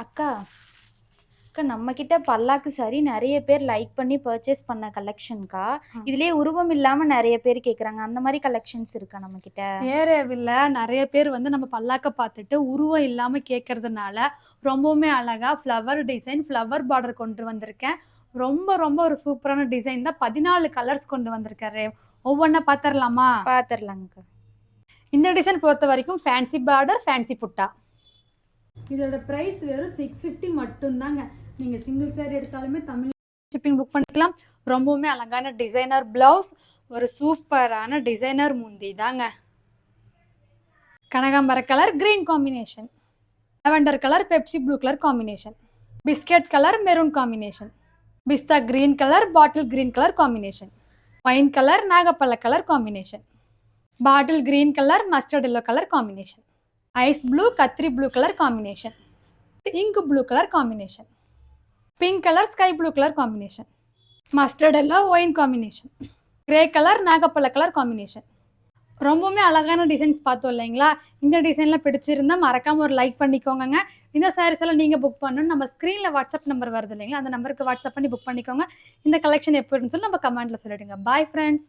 அக்கா அக்கா நம்ம கிட்ட பல்லாக்கு சாரி நிறைய பேர் லைக் பண்ணி பர்ச்சேஸ் பண்ண கலெக்ஷன்க்கா. இதுலயே உருவம் இல்லாம நிறைய பேர் கேக்குறாங்க. அந்த மாதிரி கலெக்ஷன்ஸ் இருக்கா நம்ம கிட்ட? ஏரேவில் நிறைய பேர் வந்து நம்ம பல்லாக்க பார்த்துட்டு உருவம் இல்லாமல் கேட்கறதுனால ரொம்பவுமே அழகா ஃப்ளவர் டிசைன் ஃப்ளவர் பார்டர் கொண்டு வந்திருக்கேன். ரொம்ப ரொம்ப ஒரு சூப்பரான டிசைன் தான். 14 கலர்ஸ் கொண்டு வந்திருக்காரு. ஒவ்வொன்றா பார்த்துடலாமா? பாத்துரலாங்கக்கா. இந்த டிசைன் பொறுத்த வரைக்கும் ஃபேன்சி பார்டர் ஃபேன்சி புட்டா. இதோட ப்ரைஸ் வெறும் 650 மட்டும்தாங்க. நீங்கள் சிங்கிள் சாரி எடுத்தாலுமே தமிழ் ஷிப்பிங் புக் பண்ணிக்கலாம். ரொம்பவுமே அழகான டிசைனர் ப்ளவுஸ், ஒரு சூப்பரான டிசைனர் முந்தி தாங்க. கனகாம்பர colour green combination, lavender colour Pepsi blue colour combination, biscuit colour maroon combination, பிஸ்தா green colour bottle green colour combination, wine colour நாகப்பழ colour combination, bottle green colour mustard yellow colour combination, ice blue கத்திரி blue colour combination, ink blue colour combination, pink colour sky blue colour combination, mustard yellow wine combination, grey colour நாகப்பழ colour combination. ரொம்பவுமே அழகான designs பார்த்தோம் இல்லைங்களா? இந்த டிசைனில் பிடிச்சிருந்தா மறக்காமல் ஒரு லைக் பண்ணிக்கோங்க. இந்த சாரீஸ் எல்லாம் நீங்கள் புக் பண்ணணும். நம்ம ஸ்க்ரீனில் வாட்ஸ்அப் நம்பர் வருது இல்லைங்களா? அந்த நம்பருக்கு வாட்ஸ்அப் பண்ணி புக் பண்ணிக்கோங்க. இந்த கலெக்ஷன் எப்படின்னு சொல்லி நம்ம கமெண்ட்டில் சொல்லிவிடுங்க. Bye friends.